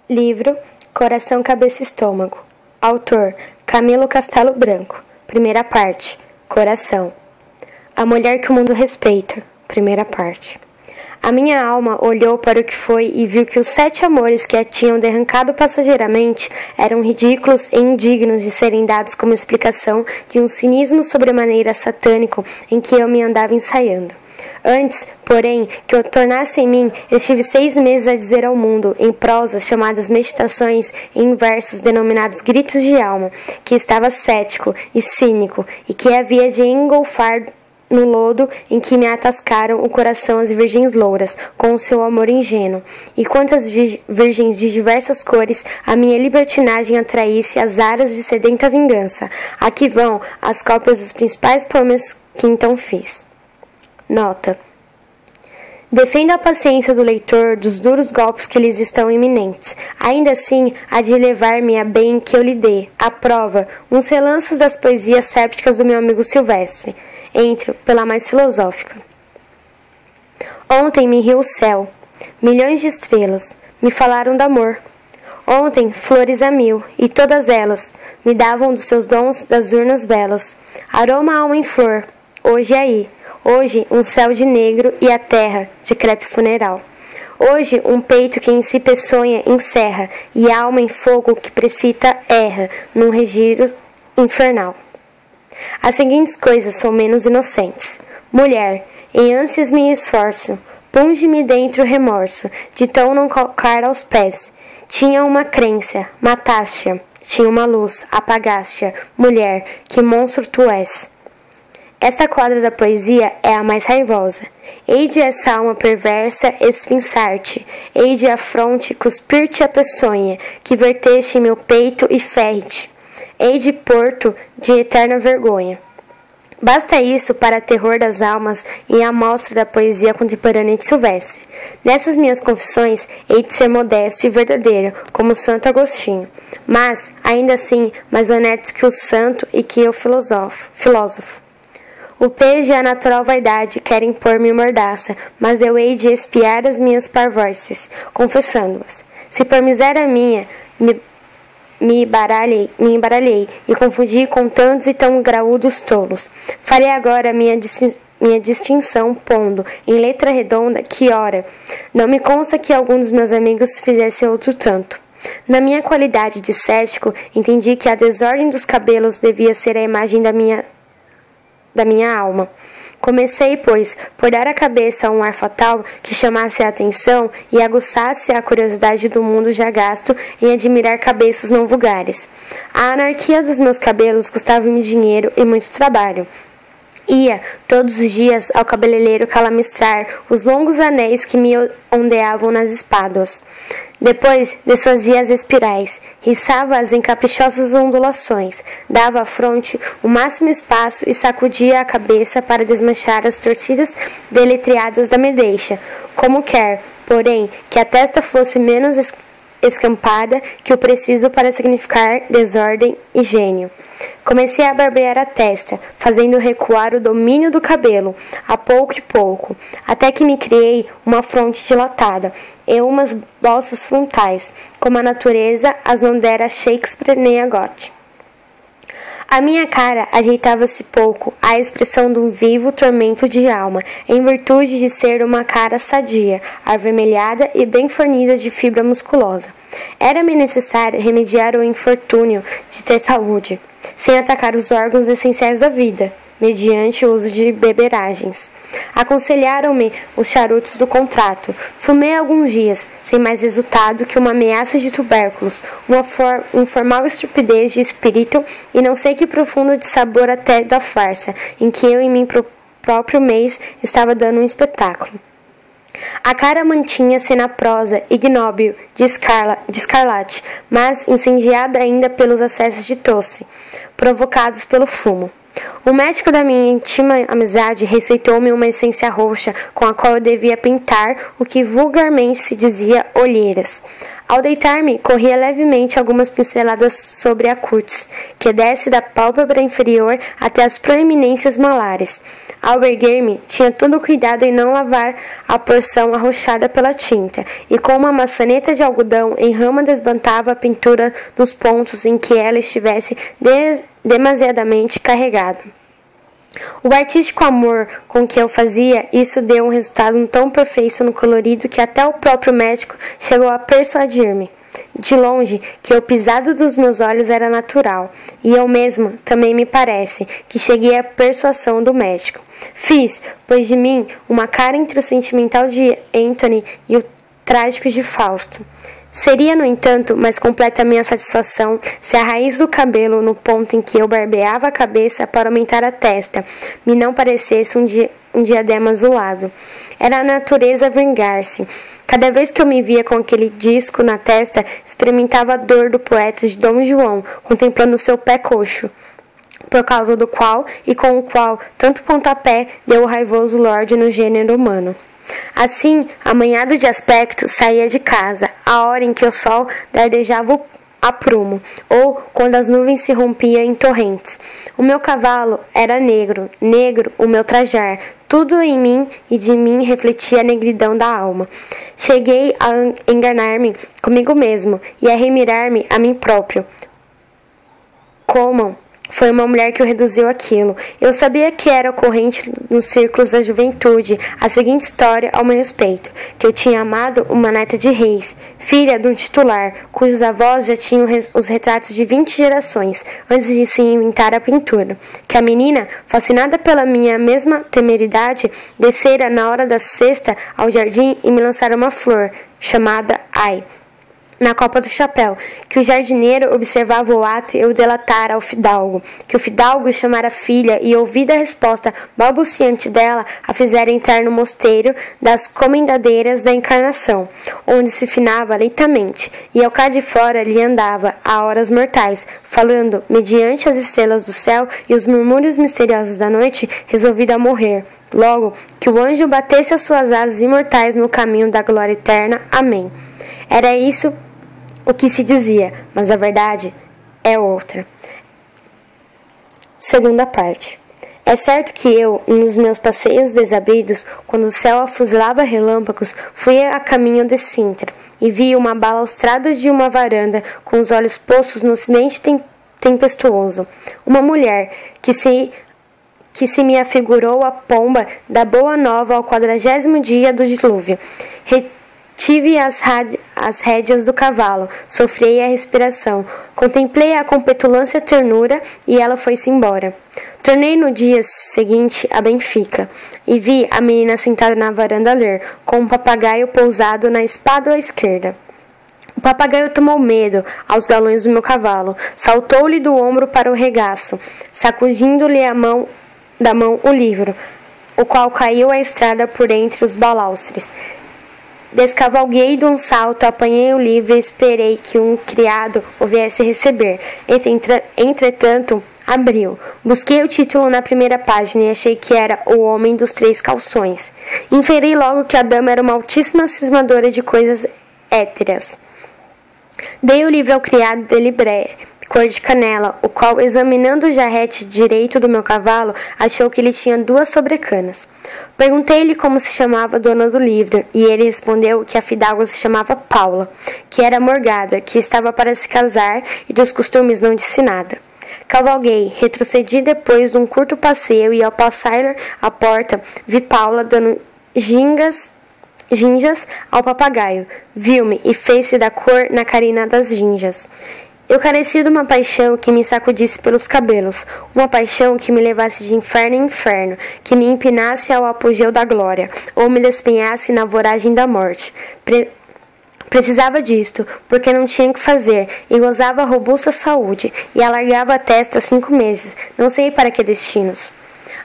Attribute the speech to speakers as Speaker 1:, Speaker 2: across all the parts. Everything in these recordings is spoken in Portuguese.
Speaker 1: Livro Coração, Cabeça e Estômago. Autor Camilo Castelo Branco. Primeira parte. Coração. A mulher que o mundo respeita. Primeira parte. A minha alma olhou para o que foi e viu que os 7 amores que a tinham derrancado passageiramente eram ridículos e indignos de serem dados como explicação de um cinismo sobremaneira satânico em que eu me andava ensaiando. Antes, porém, que eu tornasse em mim, estive 6 meses a dizer ao mundo, em prosas chamadas meditações e em versos denominados gritos de alma, que estava cético e cínico e que havia de engolfar no lodo em que me atascaram o coração as virgens louras, com o seu amor ingênuo, e quantas virgens de diversas cores a minha libertinagem atraísse as aras de sedenta vingança. Aqui vão as cópias dos principais poemas que então fiz. Nota. Defendo a paciência do leitor dos duros golpes que lhes estão iminentes. Ainda assim, há de levar-me a bem que eu lhe dê, à prova, uns relanços das poesias sépticas do meu amigo Silvestre. Entro pela mais filosófica. Ontem me riu o céu, milhões de estrelas, me falaram d'amor. Ontem, flores a mil, e todas elas me davam dos seus dons das urnas belas. Aroma alma em flor, hoje aí. Hoje, um céu de negro e a terra de crepe funeral. Hoje, um peito que em si peçonha encerra e alma em fogo que precita erra num regiro infernal. As seguintes coisas são menos inocentes. Mulher, em ânsias me esforço, punge-me dentro o remorso, de tão não calcar aos pés. Tinha uma crença, mataste-a, tinha uma luz, apagaste-a, mulher, que monstro tu és. Esta quadra da poesia é a mais raivosa. Hei de essa alma perversa estrinçar-te, hei de a fronte cuspir-te a peçonha, que verteste em meu peito e ferre-te. Hei de porto de eterna vergonha. Basta isso para terror das almas e a amostra da poesia contemporânea de Silvestre. Nessas minhas confissões, hei de ser modesto e verdadeiro, como Santo Agostinho, mas, ainda assim, mais honesto que o santo e que o filósofo. O pejo e a natural vaidade querem pôr-me mordaça, mas eu hei de espiar as minhas parvoices, confessando-as. Se por miséria minha me embaralhei e confundi com tantos e tão graúdos tolos, farei agora minha distinção pondo, em letra redonda, que ora, não me consta que algum dos meus amigos fizesse outro tanto. Na minha qualidade de cético, entendi que a desordem dos cabelos devia ser a imagem da minha alma. Comecei, pois, por dar à cabeça um ar fatal que chamasse a atenção e aguçasse a curiosidade do mundo já gasto em admirar cabeças não vulgares. A anarquia dos meus cabelos custava-me dinheiro e muito trabalho. Ia, todos os dias, ao cabeleireiro calamistrar os longos anéis que me ondeavam nas espáduas. Depois, desfazia as espirais, riçava-as em caprichosas ondulações, dava à fronte o máximo espaço e sacudia a cabeça para desmanchar as torcidas deletreadas da medeixa, como quer, porém, que a testa fosse menos escampada que o preciso para significar desordem e gênio. Comecei a barbear a testa, fazendo recuar o domínio do cabelo, a pouco e pouco, até que me criei uma fronte dilatada e umas bolsas frontais, como a natureza as não dera a Shakespeare nem a Goethe. A minha cara ajeitava-se pouco à expressão de um vivo tormento de alma, em virtude de ser uma cara sadia, avermelhada e bem fornida de fibra musculosa. Era-me necessário remediar o infortúnio de ter saúde, sem atacar os órgãos essenciais da vida, mediante o uso de beberagens. Aconselharam-me os charutos do contrato. Fumei alguns dias, sem mais resultado que uma ameaça de tubérculos, uma formal estupidez de espírito e não sei que profundo de sabor até da farsa, em que eu em mim próprio mês estava dando um espetáculo. A cara mantinha-se na prosa ignóbil de escarlate, mas incendiada ainda pelos acessos de tosse, provocados pelo fumo. O médico da minha íntima amizade receitou-me uma essência roxa com a qual eu devia pintar o que vulgarmente se dizia olheiras. Ao deitar-me, corria levemente algumas pinceladas sobre a cútis, que desce da pálpebra inferior até as proeminências malares. Ao erguer-me, tinha todo o cuidado em não lavar a porção arrochada pela tinta, e com uma maçaneta de algodão em rama desbantava a pintura nos pontos em que ela estivesse demasiadamente carregada. O artístico amor com que eu fazia isso deu um resultado tão perfeito no colorido que até o próprio médico chegou a persuadir-me, de longe, que o pisado dos meus olhos era natural, e eu mesmo, também me parece, que cheguei à persuasão do médico. Fiz, pois de mim, uma cara entre o sentimental de Anthony e o trágico de Fausto. Seria, no entanto, mais completa a minha satisfação se a raiz do cabelo, no ponto em que eu barbeava a cabeça para aumentar a testa, me não parecesse um diadema azulado. Era a natureza vingar-se. Cada vez que eu me via com aquele disco na testa, experimentava a dor do poeta de Dom João, contemplando seu pé coxo, por causa do qual e com o qual tanto pontapé deu o raivoso lorde no gênero humano. Assim, amanhado de aspecto, saía de casa, a hora em que o sol dardejava a prumo, ou quando as nuvens se rompiam em torrentes. O meu cavalo era negro, negro o meu trajar, tudo em mim e de mim refletia a negridão da alma. Cheguei a enganar-me comigo mesmo e a remirar-me a mim próprio. Como foi uma mulher que o reduziu àquilo. Eu sabia que era ocorrente nos círculos da juventude a seguinte história ao meu respeito, que eu tinha amado uma neta de reis, filha de um titular, cujos avós já tinham os retratos de 20 gerações, antes de se inventar a pintura, que a menina, fascinada pela minha mesma temeridade, descera na hora da sexta ao jardim e me lançara uma flor, chamada Ai, na copa do chapéu, que o jardineiro observava o ato e o delatara ao fidalgo, que o fidalgo chamara a filha e, ouvida a resposta balbuciante dela, a fizera entrar no mosteiro das comendadeiras da Encarnação, onde se finava lentamente, e ao cá de fora lhe andava, a horas mortais, falando, mediante as estrelas do céu e os murmúrios misteriosos da noite, resolvido a morrer. Logo, que o anjo batesse as suas asas imortais no caminho da glória eterna. Amém. Era isso o que se dizia, mas a verdade é outra. Segunda parte. É certo que eu, nos meus passeios desabridos, quando o céu afuzilava relâmpagos, fui a caminho de Sintra e vi uma balaustrada de uma varanda com os olhos postos no ocidente tempestuoso. Uma mulher que se me afigurou a pomba da boa nova ao 40º dia do dilúvio. Tive as rédeas do cavalo, sofrei a respiração, contemplei-a com petulância e ternura e ela foi-se embora. Tornei no dia seguinte a Benfica e vi a menina sentada na varanda a ler, com um papagaio pousado na espádua à esquerda. O papagaio tomou medo aos galões do meu cavalo, saltou-lhe do ombro para o regaço, sacudindo-lhe da mão o livro, o qual caiu à estrada por entre os balaustres. Descavalguei de um salto, apanhei o livro e esperei que um criado o viesse receber. Entretanto, abriu. Busquei o título na primeira página e achei que era O Homem dos Três Calções. Inferi logo que a dama era uma altíssima cismadora de coisas héteras. Dei o livro ao criado de libré, cor de canela, o qual, examinando o jarrete direito do meu cavalo, achou que ele tinha 2 sobrecanas. Perguntei-lhe como se chamava a dona do livro, e ele respondeu que a fidalga se chamava Paula, que era morgada, que estava para se casar e dos costumes não disse nada. Cavalguei, retrocedi depois de um curto passeio e ao passar a porta vi Paula dando gingas ao papagaio. Viu-me e fez-se da cor na carina das gingas. Eu carecia de uma paixão que me sacudisse pelos cabelos, uma paixão que me levasse de inferno em inferno, que me empinasse ao apogeu da glória, ou me despenhasse na voragem da morte. Precisava disto, porque não tinha o que fazer, e gozava robusta saúde, e alargava a testa há 5 meses, não sei para que destinos.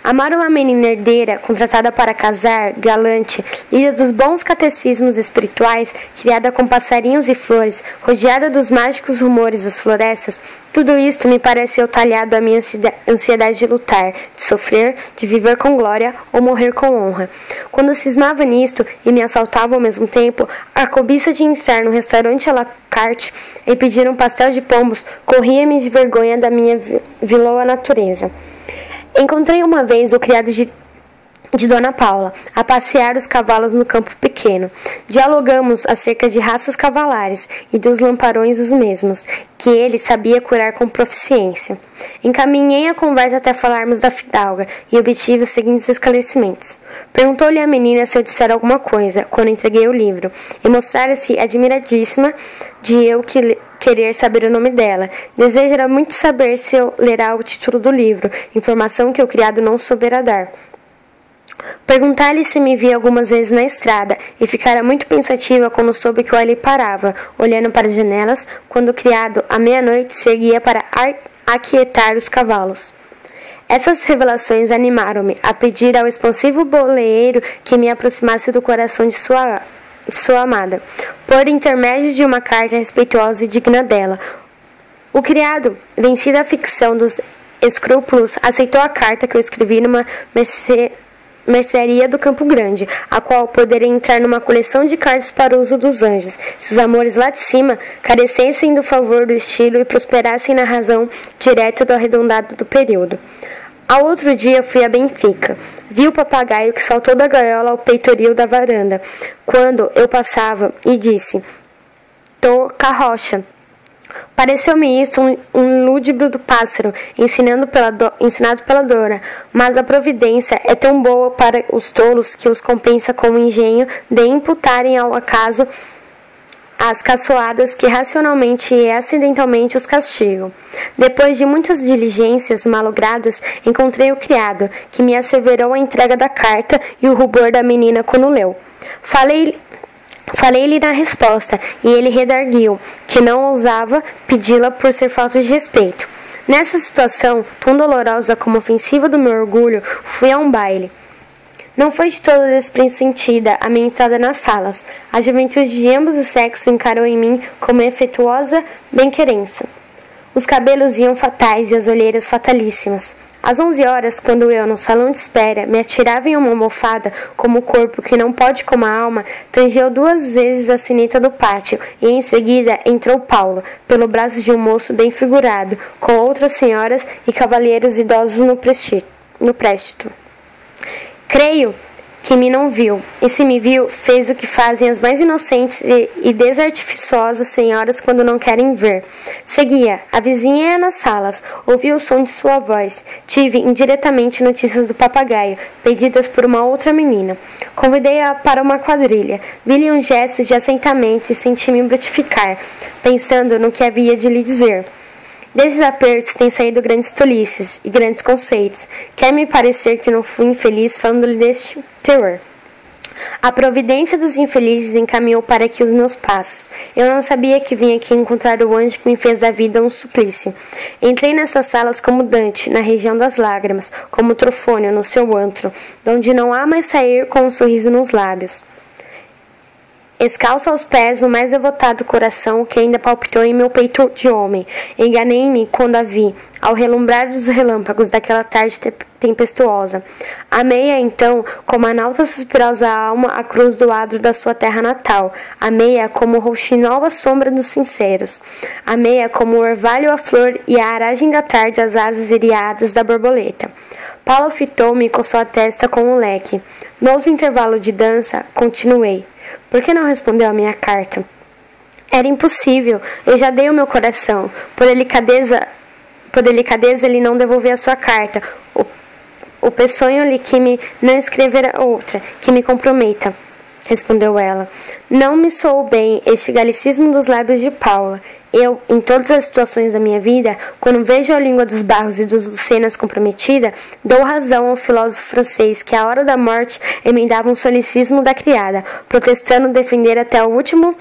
Speaker 1: Amar uma menina herdeira, contratada para casar, galante, lida dos bons catecismos espirituais, criada com passarinhos e flores, rodeada dos mágicos rumores das florestas, tudo isto me pareceu talhado à minha ansiedade de lutar, de sofrer, de viver com glória ou morrer com honra. Quando cismava nisto e me assaltava ao mesmo tempo, a cobiça de entrar no restaurante à la carte e pedir um pastel de pombos corria-me de vergonha da minha viloa natureza. Encontrei uma vez o criado de Dona Paula, a passear os cavalos no campo pequeno. Dialogamos acerca de raças cavalares e dos lamparões dos mesmos, que ele sabia curar com proficiência. Encaminhei a conversa até falarmos da fidalga e obtive os seguintes esclarecimentos. Perguntou-lhe a menina se eu dissera alguma coisa, quando entreguei o livro, e mostrara-se admiradíssima de eu querer saber o nome dela. Deseja muito saber se eu lerá o título do livro, informação que o criado não soubera dar. Perguntar-lhe se me via algumas vezes na estrada, e ficara muito pensativa quando soube que eu ali parava, olhando para as janelas, quando o criado, à meia-noite, se erguia para aquietar os cavalos. Essas revelações animaram-me a pedir ao expansivo boleeiro que me aproximasse do coração de sua amada, por intermédio de uma carta respeitosa e digna dela. O criado, vencida a ficção dos escrúpulos, aceitou a carta que eu escrevi numa mercearia do Campo Grande, a qual poderia entrar numa coleção de cartas para o uso dos anjos, se os amores lá de cima carecessem do favor do estilo e prosperassem na razão direta do arredondado do período. Ao outro dia fui a Benfica. Vi o papagaio que saltou da gaiola ao peitoril da varanda, quando eu passava, e disse: "Tô carrocha." Pareceu-me isso um lúdibre do pássaro, ensinado pela Dora, mas a providência é tão boa para os tolos que os compensa com o engenho de imputarem ao acaso as caçoadas que racionalmente e acidentalmente os castigam. Depois de muitas diligências malogradas, encontrei o criado, que me asseverou a entrega da carta e o rubor da menina quando leu. Falei-lhe na resposta, e ele redarguiu, que não ousava pedi-la por ser falta de respeito. Nessa situação, tão dolorosa como ofensiva do meu orgulho, fui a um baile. Não foi de todo despressentida a minha entrada nas salas. A juventude de ambos os sexos encarou em mim como efetuosa bem-querença. Os cabelos iam fatais e as olheiras fatalíssimas. Às 11 horas, quando eu, no salão de espera, me atirava em uma almofada, como o corpo que não pode como a alma, tangeu 2 vezes a sineta do pátio, e em seguida entrou Paulo, pelo braço de um moço bem figurado, com outras senhoras e cavalheiros idosos no préstito. Creio que me não viu, e se me viu, fez o que fazem as mais inocentes e desartificiosas senhoras quando não querem ver. Seguia, avizinhei-a nas salas, ouvi o som de sua voz, tive indiretamente notícias do papagaio, pedidas por uma outra menina. Convidei-a para uma quadrilha, vi-lhe um gesto de assentamento e senti-me brutificar, pensando no que havia de lhe dizer. Desses apertos têm saído grandes tolices e grandes conceitos. Quer-me parecer que não fui infeliz falando-lhe deste teor. A providência dos infelizes encaminhou para aqui os meus passos. Eu não sabia que vinha aqui encontrar o anjo que me fez da vida um suplício. Entrei nessas salas como Dante, na região das lágrimas, como Trofônio no seu antro, donde não há mais sair com um sorriso nos lábios. Escalço aos pés o mais devotado coração que ainda palpitou em meu peito de homem. Enganei-me quando a vi, ao relumbrar dos relâmpagos daquela tarde tempestuosa. Amei-a então, como a nauta suspirosa alma a cruz do adro da sua terra natal. Amei-a como rouxinol a sombra dos sinceros. Amei-a como o orvalho a flor e a aragem da tarde as asas iriadas da borboleta. Paulo fitou-me e coçou a testa com um leque. No outro intervalo de dança, continuei. Por que não respondeu a minha carta? Era impossível. Eu já dei o meu coração. Por delicadeza ele não devolveu a sua carta. Peçonho-lhe que me não escrever outra, que me comprometa. Respondeu ela. Não me soou bem este galicismo dos lábios de Paula. Eu, em todas as situações da minha vida, quando vejo a língua dos Barros e dos Lucenas comprometida, dou razão ao filósofo francês que, à hora da morte, emendava um solicismo da criada, protestando defender até o último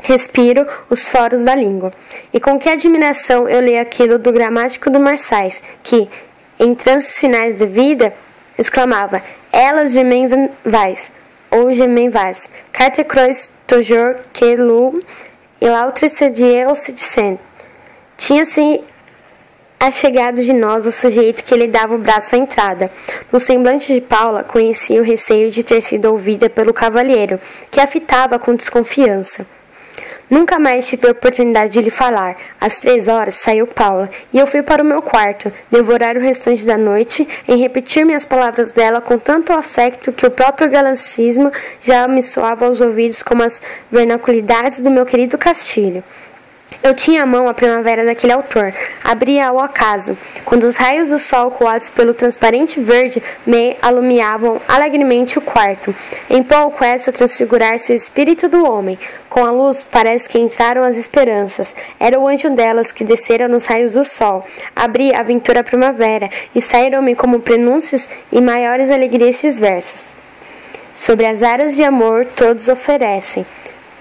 Speaker 1: respiro os foros da língua. E com que admiração eu leio aquilo do gramático do Marçais, que, em trances finais de vida, exclamava. Elas gemem vais, ou gemem vais. Carte croix toujours que lu, e l'autre se die ou se dissent. Tinha-se achegado de nós o sujeito que lhe dava o braço à entrada. No semblante de Paula, conhecia o receio de ter sido ouvida pelo cavalheiro, que a fitava com desconfiança. Nunca mais tive a oportunidade de lhe falar. Às 3 horas saiu Paula, e eu fui para o meu quarto, devorar o restante da noite em repetir-me as palavras dela com tanto afecto que o próprio galancismo já me soava aos ouvidos como as vernaculidades do meu querido Castilho. Eu tinha à mão a primavera daquele autor, abria ao acaso, quando os raios do sol coados pelo transparente verde me alumiavam alegremente o quarto. Em pouco essa transfigurar-se o espírito do homem. Com a luz parece que entraram as esperanças. Era o anjo delas que descera nos raios do sol. Abri a aventura primavera, e saíram-me como prenúncios e maiores alegrias esses versos. Sobre as aras de amor todos oferecem,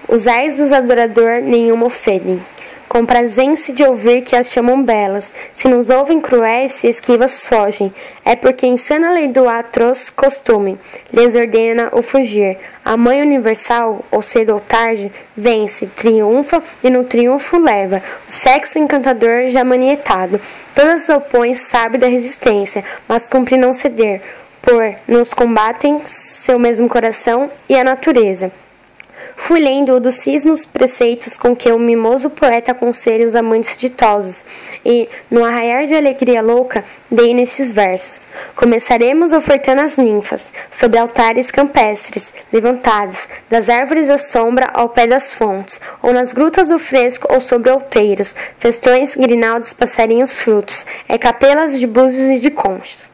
Speaker 1: os ais dos adorador nenhuma ofendem. Comprazem-se de ouvir que as chamam belas. Se nos ouvem cruéis, se esquivas fogem. É porque a insana lei do atroz costume lhes ordena o fugir. A mãe universal, ou cedo ou tarde, vence, triunfa e no triunfo leva. O sexo encantador já manietado. Todas se opõem, sabe da resistência, mas cumpre não ceder, por nos combatem seu mesmo coração e a natureza. Fui lendo o dos cismos preceitos com que o mimoso poeta aconselha os amantes ditosos, e, no arraiar de alegria louca, dei nestes versos. Começaremos ofertando as ninfas, sobre altares campestres, levantados, das árvores à sombra ao pé das fontes, ou nas grutas do fresco ou sobre outeiros, festões, grinaldas, passarinhos, frutos, capelas de búzios e de conchas.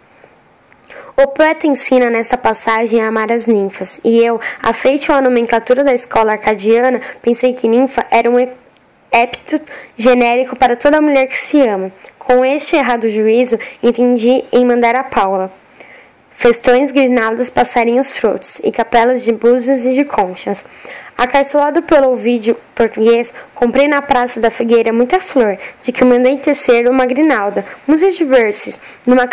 Speaker 1: O poeta ensina nesta passagem a amar as ninfas, e eu, afeito à nomenclatura da escola arcadiana, pensei que ninfa era um epíteto genérico para toda mulher que se ama. Com este errado juízo, entendi em mandar a Paula festões, grinaldas, passarinhos, frutos, e capelas de búzios e de conchas. Acarçoado pelo vídeo português, comprei na Praça da Figueira muita flor, de que mandei tecer uma grinalda, muitos diversos, numa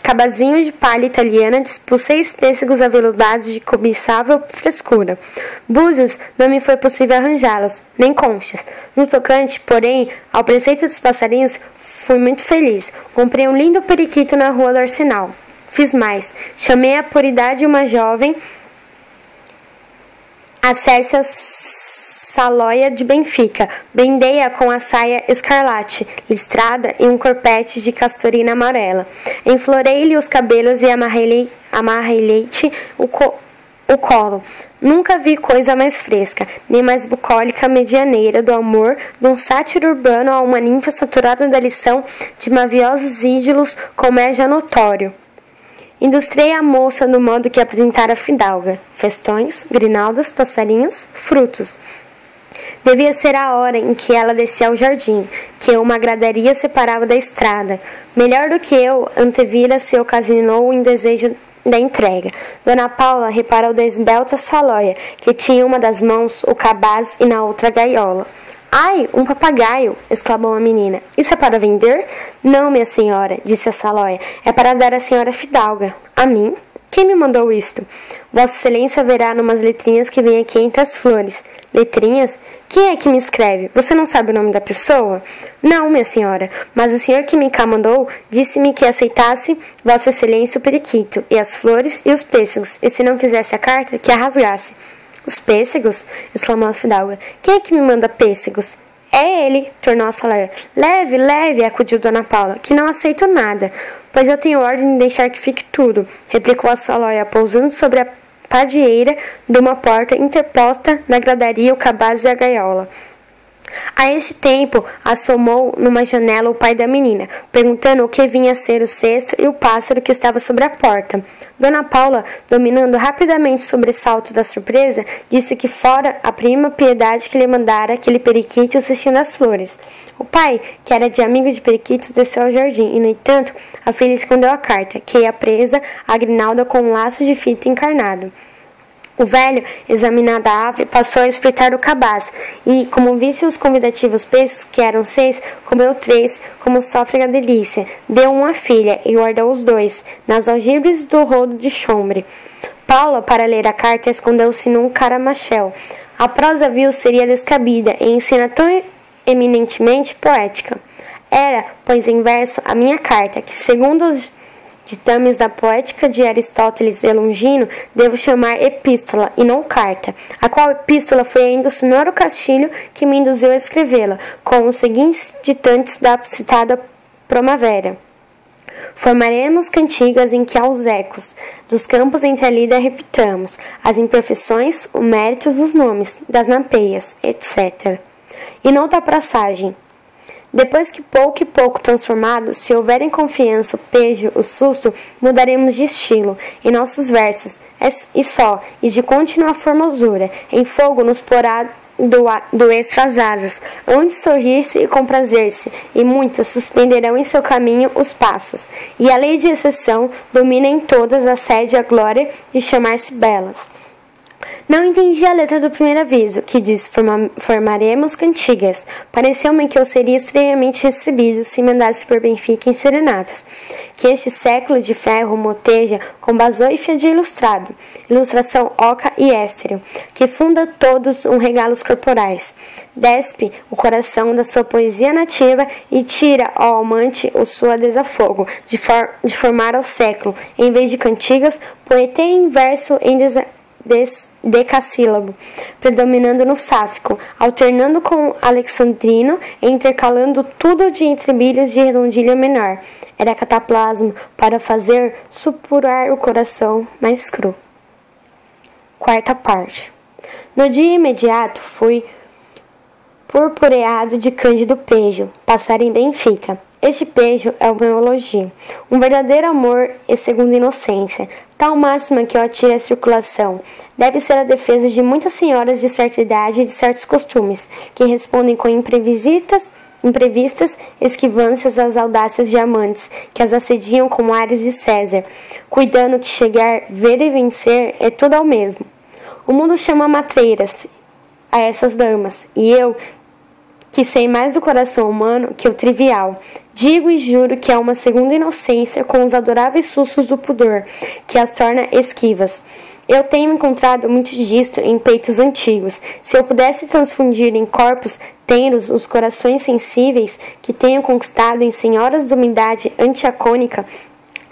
Speaker 1: cabazinho de palha italiana, dispus 6 pêssegos aveludados de cobiçável frescura. Búzios não me foi possível arranjá-los, nem conchas. No tocante, porém, ao preceito dos passarinhos, fui muito feliz. Comprei um lindo periquito na rua do Arsenal. Fiz mais. Chamei a por idade uma jovem, a Cécia Saloia de Benfica. Brindei-a com a saia escarlate, listrada e um corpete de castorina amarela. Enflorei-lhe os cabelos e amarrei-lhe o colo. Nunca vi coisa mais fresca, nem mais bucólica medianeira do amor de um sátiro urbano a uma ninfa saturada da lição de maviosos ídolos, como é já notório. Industriei a moça no modo que apresentara a fidalga. Festões, grinaldas, passarinhos, frutos. Devia ser a hora em que ela descia ao jardim, que uma gradaria separava da estrada. Melhor do que eu, antevira se ocasionou em desejo da entrega. Dona Paula reparou da esbelta Salóia, que tinha uma das mãos o cabaz e na outra a gaiola. Ai, um papagaio! Exclamou a menina. Isso é para vender? Não, minha senhora, disse a Salóia. É para dar à senhora fidalga. A mim? Quem me mandou isto? Vossa Excelência verá numas letrinhas que vêm aqui entre as flores. Letrinhas? Quem é que me escreve? Você não sabe o nome da pessoa? Não, minha senhora, mas o senhor que me cá mandou disse-me que aceitasse Vossa Excelência o periquito, e as flores e os pêssegos, e se não quisesse a carta, que a rasgasse. Os pêssegos? Exclamou a fidalga. Quem é que me manda pêssegos? É ele, tornou a Salóia. Leve, leve, acudiu Dona Paula, que não aceito nada. Pois eu tenho ordem de deixar que fique tudo, replicou a Salóia, pousando sobre a padieira de uma porta interposta na gradaria, o cabaz e a gaiola. A este tempo, assomou numa janela o pai da menina, perguntando o que vinha a ser o cesto e o pássaro que estava sobre a porta. Dona Paula, dominando rapidamente o sobressalto da surpresa, disse que fora a prima Piedade que lhe mandara aquele periquito e o cestinho das flores. O pai, que era de amigo de periquitos, desceu ao jardim e, no entanto, a filha escondeu a carta, que ia presa à grinalda com um laço de fita encarnado. O velho, examinada a ave, passou a espreitar o cabaz, e, como visse os convidativos peixes, que eram 6, comeu 3, como sofre a delícia, deu um à filha, e guardou os 2, nas algibres do rodo de chumbre. Paula, para ler a carta, escondeu-se num caramachel. A prosa vil seria descabida, e em cena tão eminentemente poética. Era, pois, em verso, a minha carta, que, segundo os ditames da poética de Aristóteles e Longino, devo chamar epístola e não carta, a qual epístola foi ainda o sonoro Castilho que me induziu a escrevê-la, com os seguintes ditantes da citada Primavera. Formaremos cantigas em que aos ecos dos campos entre a lida repitamos as imperfeições, os méritos dos nomes, das nampeias, etc. E noutra passagem: depois que pouco e pouco transformados, se houverem confiança, o pejo, o susto, mudaremos de estilo em nossos versos, e só, e de contínua formosura, em fogo nos porá do extra as asas, onde sorrir-se e comprazer-se, e muitas suspenderão em seu caminho os passos, e a lei de exceção domina em todas a sede e a glória de chamar-se belas. Não entendi a letra do primeiro aviso, que diz formaremos cantigas. Pareceu-me que eu seria estranhamente recebido se mandasse por Benfica em serenatas. Que este século de ferro moteja com basóifia de ilustrado, ilustração oca e estéril, que funda todos um regalos corporais. Despe o coração da sua poesia nativa e tira ao amante o sua desafogo, de formar ao século, em vez de cantigas, poeteia em verso em decassílabo, predominando no sáfico, alternando com alexandrino e intercalando tudo de entrebilhos de redondilha menor. Era cataplasma para fazer supurar o coração mais cru. Quarta parte. No dia imediato fui purpureado de Cândido Pejo, passar em Benfica. Este pejo é o meu elogio, um verdadeiro amor e segunda inocência, tal máxima que eu atiro à circulação. Deve ser a defesa de muitas senhoras de certa idade e de certos costumes, que respondem com imprevistas esquivâncias às audácias de amantes, que as assediam como ares de César, cuidando que chegar, ver e vencer é tudo ao mesmo. O mundo chama matreiras a essas damas, e eu, que sei mais do coração humano que o trivial, digo e juro que é uma segunda inocência com os adoráveis sussos do pudor, que as torna esquivas. Eu tenho encontrado muito disto em peitos antigos. Se eu pudesse transfundir em corpos tenros os corações sensíveis que tenho conquistado em senhoras de umidade antiacônica,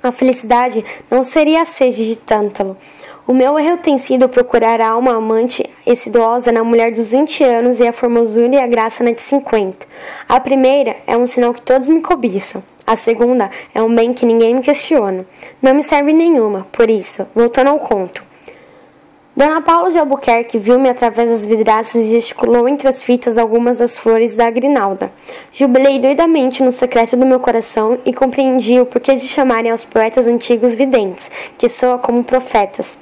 Speaker 1: a felicidade não seria a sede de Tântalo. O meu erro tem sido procurar a alma amante e seduosa na mulher dos 20 anos e a formosura e a graça na de 50. A primeira é um sinal que todos me cobiçam. A segunda é um bem que ninguém me questiona. Não me serve nenhuma, por isso, voltando ao conto. Dona Paula de Albuquerque viu-me através das vidraças e gesticulou entre as fitas algumas das flores da grinalda. Jubilei doidamente no secreto do meu coração e compreendi o porquê de chamarem aos poetas antigos videntes, que soam como profetas.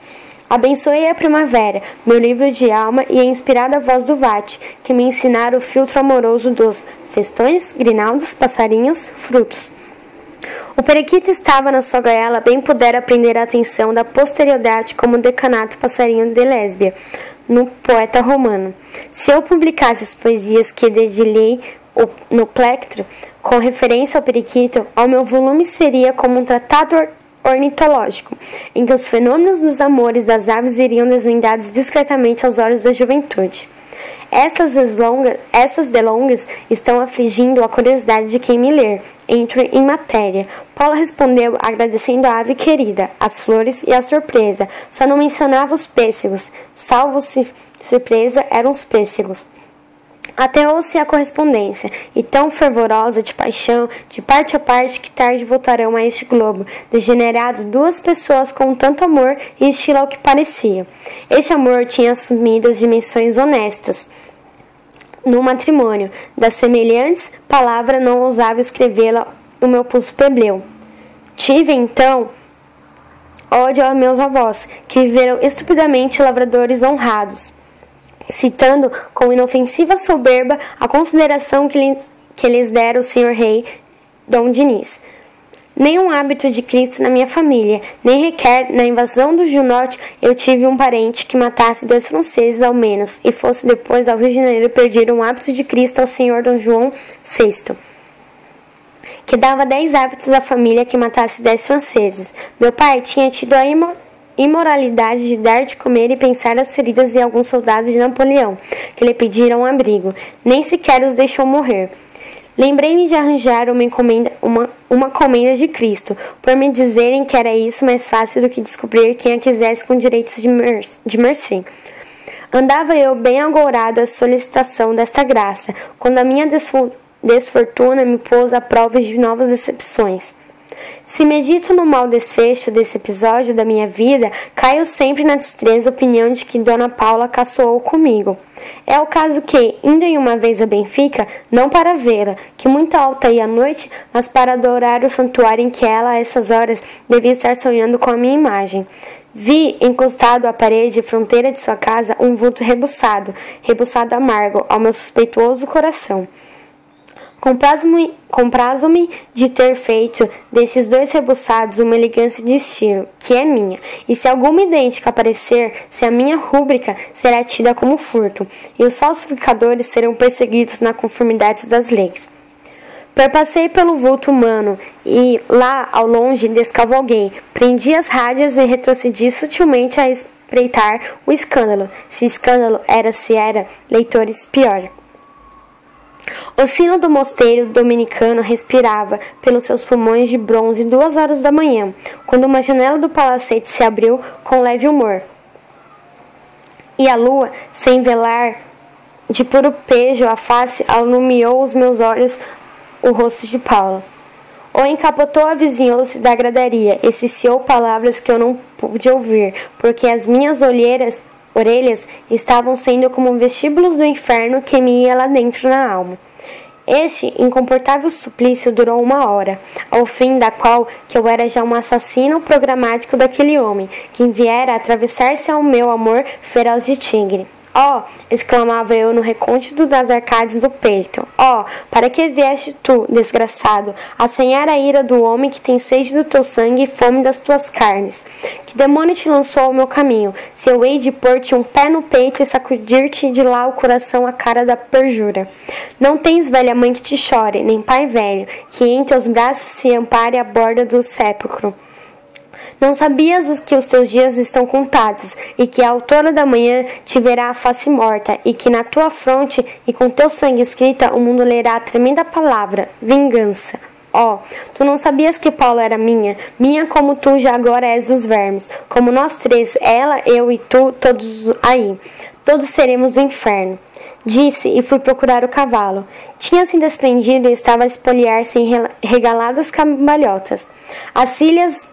Speaker 1: Abençoei a primavera, meu livro de alma e a inspirada voz do vate, que me ensinara o filtro amoroso dos festões, grinaldas, passarinhos, frutos. O periquito estava na sua gaiola, bem pudera prender a atenção da posterioridade como o decanato passarinho de Lésbia, no poeta romano. Se eu publicasse as poesias que dedilhei no plectro, com referência ao periquito, ao meu volume seria como um tratado ornitológico, em que os fenômenos dos amores das aves iriam desvendados discretamente aos olhos da juventude. Essas delongas estão afligindo a curiosidade de quem me ler. Entro em matéria. Paula respondeu, agradecendo a ave querida, as flores e a surpresa. Só não mencionava os pêssegos. Salvo-se surpresa, eram os pêssegos. Ateou-se a correspondência, e tão fervorosa de paixão, de parte a parte, que tarde voltarão a este globo, degenerado duas pessoas com tanto amor e estilo ao que parecia. Este amor tinha assumido as dimensões honestas no matrimônio. Das semelhantes palavras não ousava escrevê-la no meu pulso plebeu. Tive, então, ódio aos meus avós, que viveram estupidamente lavradores honrados, citando com inofensiva soberba a consideração que lhes dera o senhor rei Dom Dinis. Nenhum hábito de Cristo na minha família, nem requer, na invasão do Junot, eu tive um parente que matasse 2 franceses ao menos, e fosse depois ao Rio de Janeiro pedir um hábito de Cristo ao senhor Dom João VI, que dava 10 hábitos à família que matasse 10 franceses. Meu pai tinha tido a imoralidade de dar de comer e pensar as feridas de alguns soldados de Napoleão, que lhe pediram abrigo. Nem sequer os deixou morrer. Lembrei-me de arranjar uma comenda de Cristo, por me dizerem que era isso mais fácil do que descobrir quem a quisesse com direitos de mercê. Andava eu bem agourado à solicitação desta graça, quando a minha desfortuna me pôs à prova de novas decepções. Se medito no mau desfecho desse episódio da minha vida, caio sempre na destreza opinião de que Dona Paula caçoou comigo. É o caso que, indo em uma vez a Benfica, não para vê-la, que muito alta ia à noite, mas para adorar o santuário em que ela, a essas horas, devia estar sonhando com a minha imagem. Vi, encostado à parede fronteira de sua casa, um vulto rebuçado amargo ao meu suspeituoso coração. Comprazo-me de ter feito destes 2 rebuçados uma elegância de estilo, que é minha, e se alguma idêntica aparecer, se a minha rúbrica será tida como furto, e os falsificadores serão perseguidos na conformidade das leis. Perpassei pelo vulto humano e, lá ao longe, descavalguei, prendi as rádias e retrocedi sutilmente a espreitar o escândalo, se escândalo era, leitores, pior. O sino do mosteiro dominicano respirava pelos seus pulmões de bronze 2 horas da manhã, quando uma janela do palacete se abriu com leve humor. E a lua, sem velar de puro pejo a face, alumiou os meus olhos o rosto de Paula. O encapotou avizinhou-se da gradaria e ciciou palavras que eu não pude ouvir, porque as minhas orelhas estavam sendo como vestíbulos do inferno que me ia lá dentro na alma. Este incomportável suplício durou 1 hora, ao fim da qual que eu era já um assassino programático daquele homem, que viera atravessar-se ao meu amor feroz de tigre. Oh! Exclamava eu no recôndito das arcades do peito. Oh! Para que vieste tu, desgraçado, assanhar a ira do homem que tem sede do teu sangue e fome das tuas carnes? Que demônio te lançou ao meu caminho, se eu hei de pôr-te um pé no peito e sacudir-te de lá o coração à cara da perjura? Não tens velha mãe que te chore, nem pai velho, que em teus braços se ampare a borda do sepulcro. Não sabias que os teus dias estão contados, e que a autora da manhã te verá a face morta, e que na tua fronte e com teu sangue escrita o mundo lerá a tremenda palavra, vingança. Oh, tu não sabias que Paula era minha como tu já agora és dos vermes, como nós 3, ela, eu e tu, todos aí, todos seremos do inferno. Disse e fui procurar o cavalo. Tinha-se desprendido e estava a espoliar-se em regaladas cambalhotas. As cilhas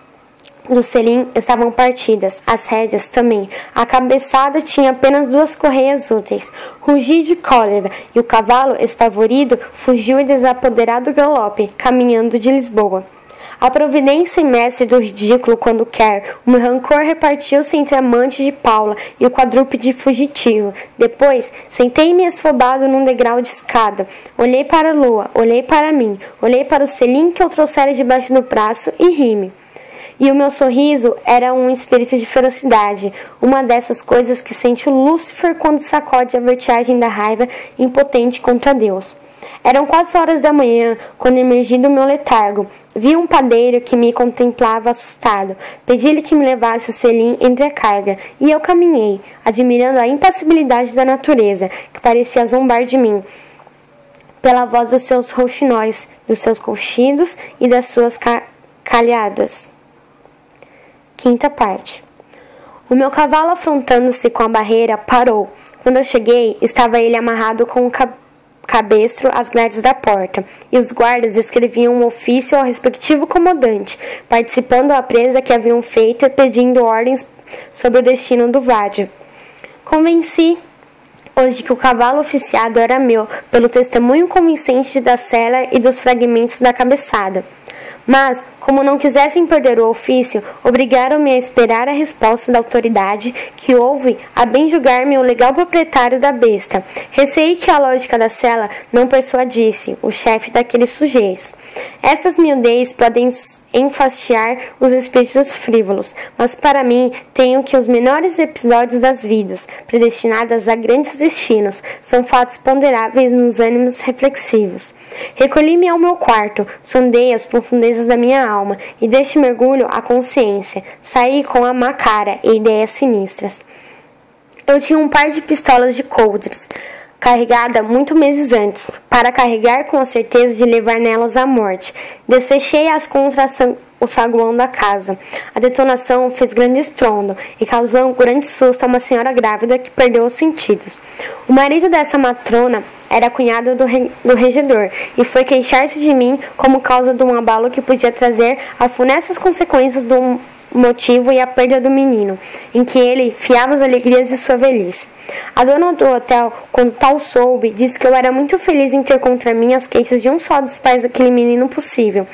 Speaker 1: do selim estavam partidas, as rédeas também. A cabeçada tinha apenas 2 correias úteis. Rugi de cólera, e o cavalo, espavorido, fugiu em desapoderado galope, caminhando de Lisboa. A providência e mestre do ridículo quando quer, o meu rancor repartiu-se entre a amante de Paula e o quadrúpede fugitivo. Depois, sentei-me esfobado num degrau de escada. Olhei para a lua, olhei para mim, olhei para o selim que eu trouxera debaixo do braço e ri-me. E o meu sorriso era um espírito de ferocidade, uma dessas coisas que sente o Lúcifer quando sacode a vertigem da raiva impotente contra Deus. Eram 4 horas da manhã, quando emergi do meu letargo. Vi um padeiro que me contemplava assustado. Pedi-lhe que me levasse o selim entre a carga, e eu caminhei, admirando a impassibilidade da natureza, que parecia zombar de mim, pela voz dos seus rouxinóis, dos seus colchidos e das suas calhadas. 5ª parte. O meu cavalo, afrontando-se com a barreira, parou. Quando eu cheguei, estava ele amarrado com um cabestro às grades da porta, e os guardas escreviam um ofício ao respectivo comandante, participando da presa que haviam feito e pedindo ordens sobre o destino do vádio. Convenci os de que o cavalo oficiado era meu, pelo testemunho convincente da sela e dos fragmentos da cabeçada. Mas, Como não quisessem perder o ofício, obrigaram-me a esperar a resposta da autoridade, que houve a bem julgar-me o legal proprietário da besta. Receei que a lógica da cela não persuadisse o chefe daqueles sujeitos. Essas miudez podem enfastiar os espíritos frívolos, mas para mim tenho que os menores episódios das vidas, predestinadas a grandes destinos, são fatos ponderáveis nos ânimos reflexivos. Recolhi-me ao meu quarto, sondei as profundezas da minha alma e deste mergulho à consciência. Saí com a má cara e ideias sinistras. Eu tinha um par de pistolas de coldres, carregada muito meses antes, para carregar com a certeza de levar nelas a morte. Desfechei-as contra o saguão da casa. A detonação fez grande estrondo e causou um grande susto a uma senhora grávida que perdeu os sentidos. O marido dessa matrona era cunhado do regedor e foi queixar-se de mim como causa de um abalo que podia trazer as funestas consequências do motivo e a perda do menino, em que ele fiava as alegrias de sua velhice. A dona do hotel, quando tal soube, disse que eu era muito feliz em ter contra mim as queixas de um só dos pais daquele menino possível.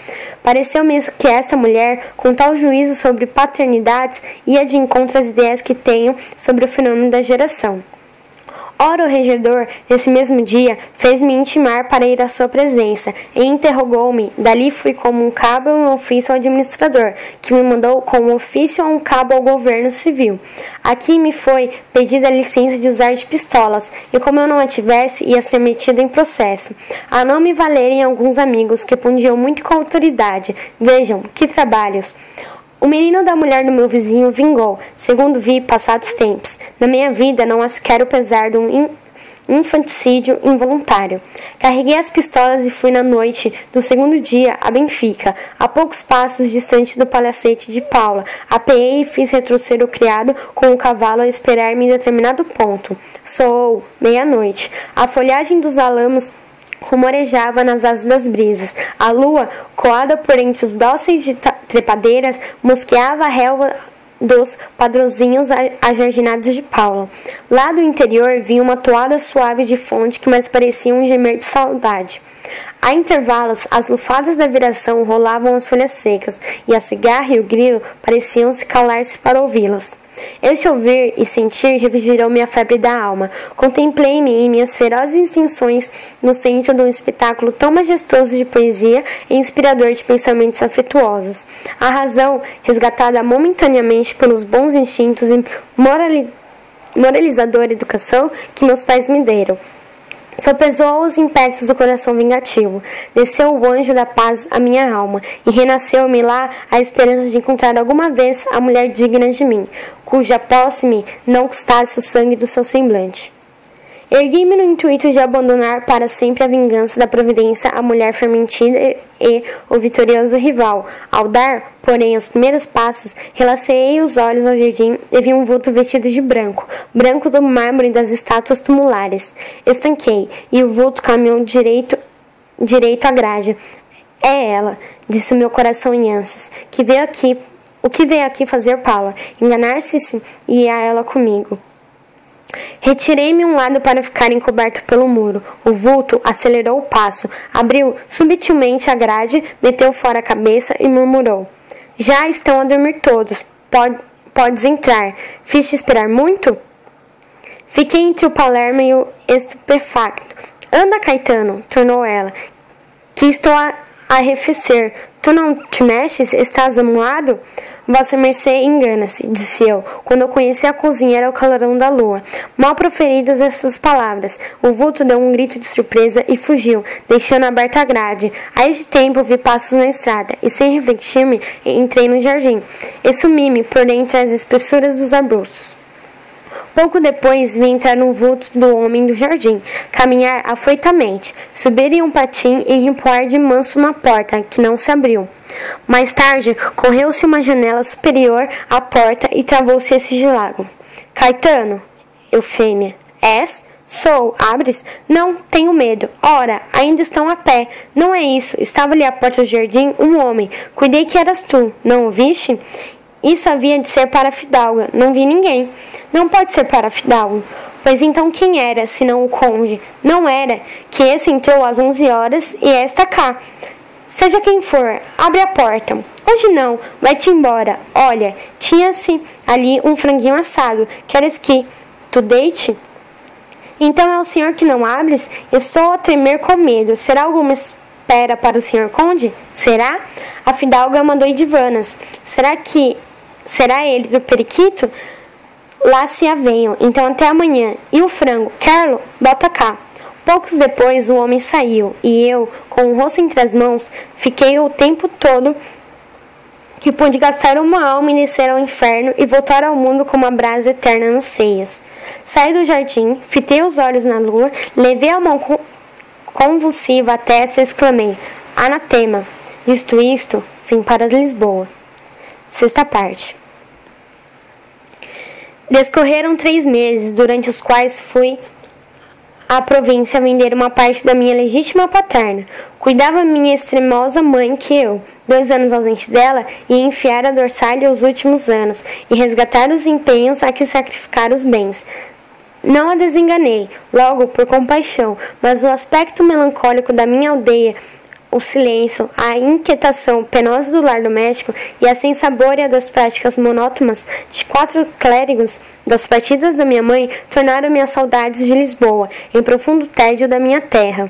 Speaker 1: Pareceu-me que essa mulher, com tal juízo sobre paternidades, ia de encontro às ideias que tenho sobre o fenômeno da geração. Ora, o regedor, nesse mesmo dia, fez-me intimar para ir à sua presença e interrogou-me. Dali fui como um cabo em ofício ao administrador, que me mandou como ofício a um cabo ao governo civil. Aqui me foi pedida a licença de usar de pistolas, e como eu não a tivesse, ia ser metido em processo. A não me valerem alguns amigos que pungiam muito com a autoridade. Vejam, que trabalhos! O menino da mulher do meu vizinho vingou, segundo vi passados tempos. Na minha vida não as quero pesar de um infanticídio involuntário. Carreguei as pistolas e fui na noite do segundo dia a Benfica, a poucos passos distante do palacete de Paula. Apeei e fiz retroceder o criado com o cavalo a esperar-me em determinado ponto. Soou meia-noite. A folhagem dos álamos rumorejava nas asas das brisas. A lua, coada por entre os dóceis de trepadeiras, mosqueava a relva dos padrozinhos ajardinados de Paula. Lá do interior vinha uma toada suave de fonte que mais parecia um gemer de saudade. A intervalos, as lufadas da viração rolavam as folhas secas, e a cigarra e o grilo pareciam se calar-se para ouvi-las. Este ouvir e sentir revigorou-me a febre da alma. Contemplei-me em minhas ferozes extensões no centro de um espetáculo tão majestoso de poesia e inspirador de pensamentos afetuosos. A razão, resgatada momentaneamente pelos bons instintos e moralizadora educação que meus pais me deram, sopesou os impetos do coração vingativo, desceu o anjo da paz à minha alma, e renasceu-me lá a esperança de encontrar alguma vez a mulher digna de mim, cuja posse me não custasse o sangue do seu semblante. Ergui-me no intuito de abandonar para sempre a vingança da providência a mulher fermentida e o vitorioso rival. Ao dar, porém, os primeiros passos, relaceei os olhos ao jardim e vi um vulto vestido de branco, branco do mármore das estátuas tumulares. Estanquei, e o vulto caminhou direito à grade. É ela, disse o meu coração em ânsias, que veio aqui. O que veio aqui fazer Paula? Enganar-se e ia ela comigo. Retirei-me um lado para ficar encoberto pelo muro. O vulto acelerou o passo, abriu subtilmente a grade, meteu fora a cabeça e murmurou: Já estão a dormir todos. Podes entrar. Fiz-te esperar muito? Fiquei entre o Palermo e o estupefacto. Anda, Caetano, tornou ela, que estou a arrefecer. Tu não te mexes? Estás amuado? Vossa mercê engana-se, disse eu, quando eu conheci a cozinheira ao calorão da lua. Mal proferidas essas palavras, o vulto deu um grito de surpresa e fugiu, deixando aberta a grade. A este tempo vi passos na estrada, e sem refletir-me, entrei no jardim, e sumi-me por entre as espessuras dos arbustos. Pouco depois vi entrar um vulto do homem do jardim, caminhar afoitamente, subir em um patim e empuar de manso uma porta, que não se abriu. Mais tarde, correu-se uma janela superior à porta e travou-se esse sigilado. Caetano, Eufêmia. És? Sou. Abres? Não, tenho medo. Ora, ainda estão a pé. Não é isso. Estava ali à porta do jardim um homem. Cuidei que eras tu. Não o viste? Isso havia de ser para a fidalga. Não vi ninguém. Não pode ser para a fidalga. Pois então quem era, senão o conde? Não era, que esse entrou às 11 horas e esta cá. Seja quem for, abre a porta. Hoje não, vai-te embora. Olha, tinha-se ali um franguinho assado. Queres que tu deite? Então é o senhor que não abres? Estou a tremer com medo. Será alguma espera para o senhor conde? Será? A fidalga mandou Idivanas. Será ele do periquito? Lá se avenham. Então até amanhã. E o frango? Carlo, bota cá. Poucos depois o homem saiu, e eu, com o rosto entre as mãos, fiquei o tempo todo que pude gastar uma alma e descer ao inferno e voltar ao mundo com uma brasa eterna nos seios. Saí do jardim, fitei os olhos na lua, levei a mão convulsiva à testa e exclamei: Anatema! Visto isto, vim para Lisboa. Sexta parte. Descorreram 3 meses, durante os quais fui à província vender uma parte da minha legítima paterna. Cuidava minha extremosa mãe que eu, 2 anos ausente dela, ia enfiar a dorsal os últimos anos e resgatar os empenhos a que sacrificar os bens. Não a desenganei, logo por compaixão, mas o aspecto melancólico da minha aldeia, o silêncio, a inquietação penosa do lar doméstico e a sensabôria das práticas monótonas de 4 clérigos das partidas da minha mãe tornaram minhas saudades de Lisboa em profundo tédio da minha terra.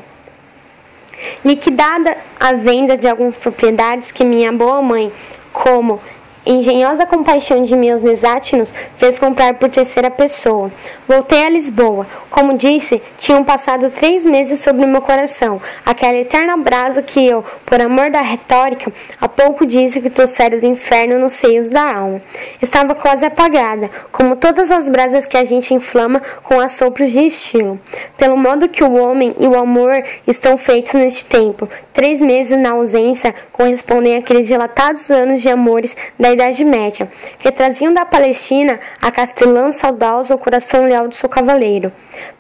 Speaker 1: Liquidada a venda de algumas propriedades que minha boa mãe, como engenhosa compaixão de meus desátinos, fez comprar por terceira pessoa. Voltei a Lisboa. Como disse, tinham passado 3 meses sobre o meu coração, aquela eterna brasa que eu, por amor da retórica, há pouco disse que trouxera do inferno nos seios da alma. Estava quase apagada, como todas as brasas que a gente inflama com assopros de estilo. Pelo modo que o homem e o amor estão feitos neste tempo, 3 meses na ausência correspondem àqueles dilatados anos de amores da Idade Média, que traziam da Palestina a castelã saudosa ao coração leal do seu cavaleiro.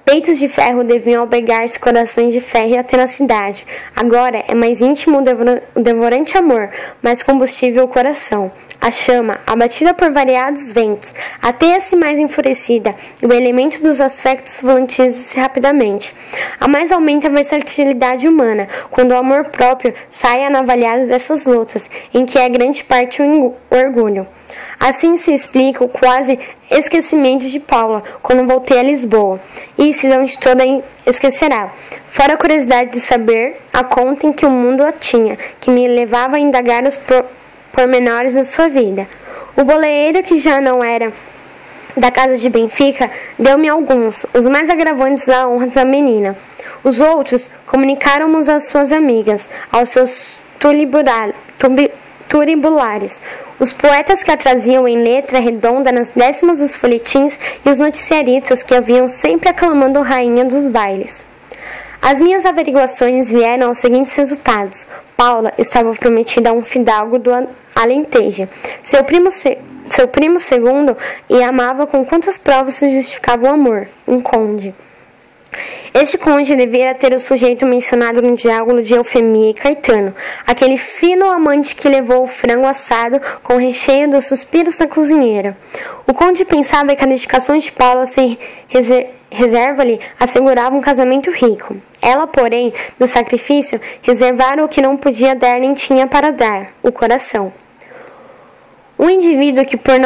Speaker 1: Peitos de ferro deviam albergar-se corações de ferro e a tenacidade. Agora é mais íntimo o devorante amor, mais combustível o coração. A chama, abatida por variados ventos, a teia-se mais enfurecida, e o elemento dos aspectos volantiza-se rapidamente. A mais aumenta a versatilidade humana, quando o amor próprio sai anavalhado dessas lutas, em que é grande parte o orgulho. Assim se explica o quase esquecimento de Paula quando voltei a Lisboa, e se não de toda esquecerá. Fora a curiosidade de saber a conta em que o mundo a tinha, que me levava a indagar os pormenores da sua vida. O boleeiro, que já não era da casa de Benfica, deu-me alguns, os mais agravantes à honra da menina. Os outros comunicaram-nos às suas amigas, aos seus turibulares, os poetas que a traziam em letra redonda nas décimas dos folhetins e os noticiaristas que haviam sempre aclamando rainha dos bailes. As minhas averiguações vieram aos seguintes resultados. Paula estava prometida a um fidalgo do Alentejo, seu primo segundo, e amava com quantas provas se justificava o amor, um conde. Este conde devia ter o sujeito mencionado no diálogo de Eufemia e Caetano, aquele fino amante que levou o frango assado com o recheio dos suspiros da cozinheira. O conde pensava que a dedicação de Paula sem reserva-lhe assegurava um casamento rico. Ela, porém, do sacrifício, reservara o que não podia dar nem tinha para dar, o coração. Um indivíduo que por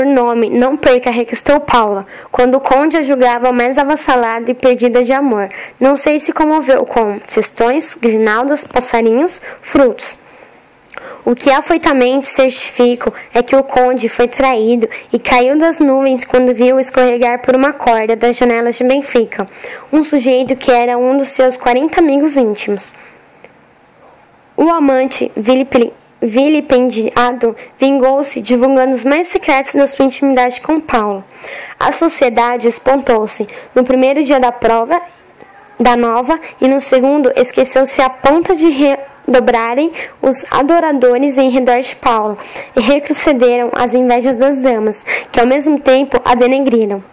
Speaker 1: nome não perca requistou Paula, quando o conde a julgava mais avassalada e perdida de amor. Não sei se comoveu com festões, grinaldas, passarinhos, frutos. O que afoitamente certifico é que o conde foi traído e caiu das nuvens quando viu escorregar por uma corda das janelas de Benfica um sujeito que era um dos seus 40 amigos íntimos. O amante vilipendiado vingou-se, divulgando os mais secretos da sua intimidade com Paulo. A sociedade espantou-se no primeiro dia da nova, e no segundo esqueceu-se a ponto de redobrarem os adoradores em redor de Paulo, e retrocederam as invejas das damas, que ao mesmo tempo a denegriram.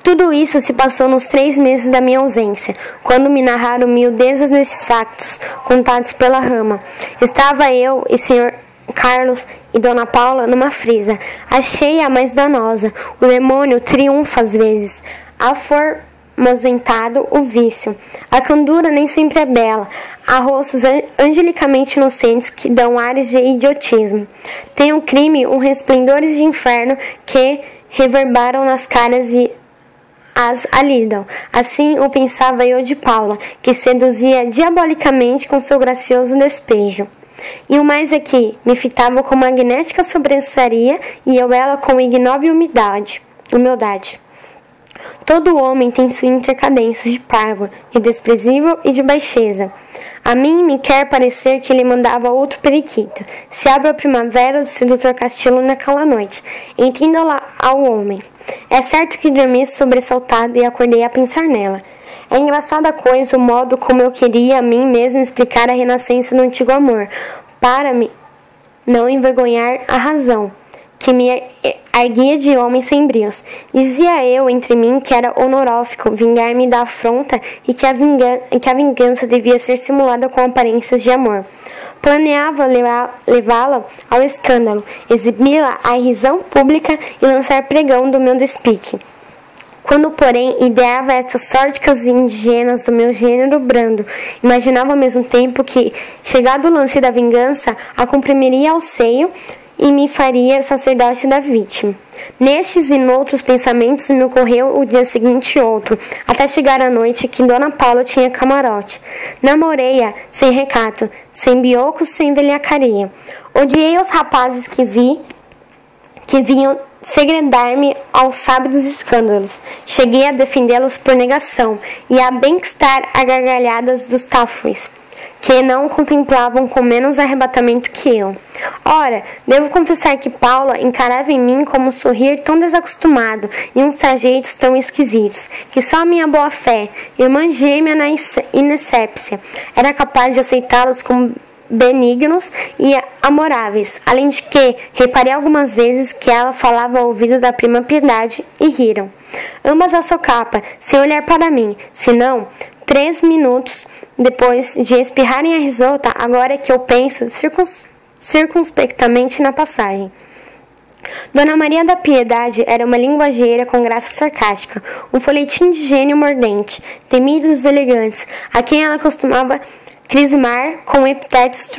Speaker 1: Tudo isso se passou nos 3 meses da minha ausência, quando me narraram miudezas desses factos, contados pela rama. Estava eu e Sr. Carlos e Dona Paula numa frisa. Achei-a mais danosa. O demônio triunfa às vezes. aposentado o vício. A candura nem sempre é bela. Há rostos angelicamente inocentes que dão ares de idiotismo. Tem o crime resplendores de inferno que reverberam nas caras e as alidam. Assim o pensava eu de Paula, que seduzia diabolicamente com seu gracioso despejo. E o mais é que me fitava com magnética sobrançaria e eu ela com ignóbil humildade. Todo homem tem sua intercadência de parvo, de desprezível e de baixeza. A mim me quer parecer que ele mandava outro periquito. Se abre a primavera do sedutor Castelo naquela noite. Entenda-la ao homem. É certo que dormi sobressaltado e acordei a pensar nela. É engraçada coisa o modo como eu queria a mim mesmo explicar a renascença do antigo amor, para me não envergonhar a razão, que me erguia de homem sem brios. Dizia eu entre mim que era honorófico vingar-me da afronta e que a vingança devia ser simulada com aparências de amor. Planeava levá-la ao escândalo, exibi-la à irrisão pública e lançar pregão do meu despique. Quando, porém, ideava essas sórdidas e ingênuas do meu gênero brando, imaginava ao mesmo tempo que, chegado o lance da vingança, a comprimiria ao seio e me faria sacerdote da vítima. Nestes e noutros pensamentos me ocorreu o dia seguinte outro, até chegar a noite que Dona Paula tinha camarote. Namorei-a sem recato, sem biocos, sem velhacaria. Odiei os rapazes que vinham segredar-me aos sábidos escândalos. Cheguei a defendê-los por negação e a bem-estar a gargalhadas dos tafões, que não contemplavam com menos arrebatamento que eu. Ora, devo confessar que Paula encarava em mim como um sorrir tão desacostumado e uns trajeitos tão esquisitos, que só a minha boa-fé, irmã gêmea na inexépcia, era capaz de aceitá-los como benignos e amoráveis, além de que reparei algumas vezes que ela falava ao ouvido da prima Piedade e riram. Ambas a socapa, sem olhar para mim, senão 3 minutos depois de espirrarem a risota, agora é que eu penso circunspectamente na passagem. Dona Maria da Piedade era uma linguageira com graça sarcástica, um folhetim de gênio mordente, temido dos elegantes, a quem ela costumava crismar com epitetos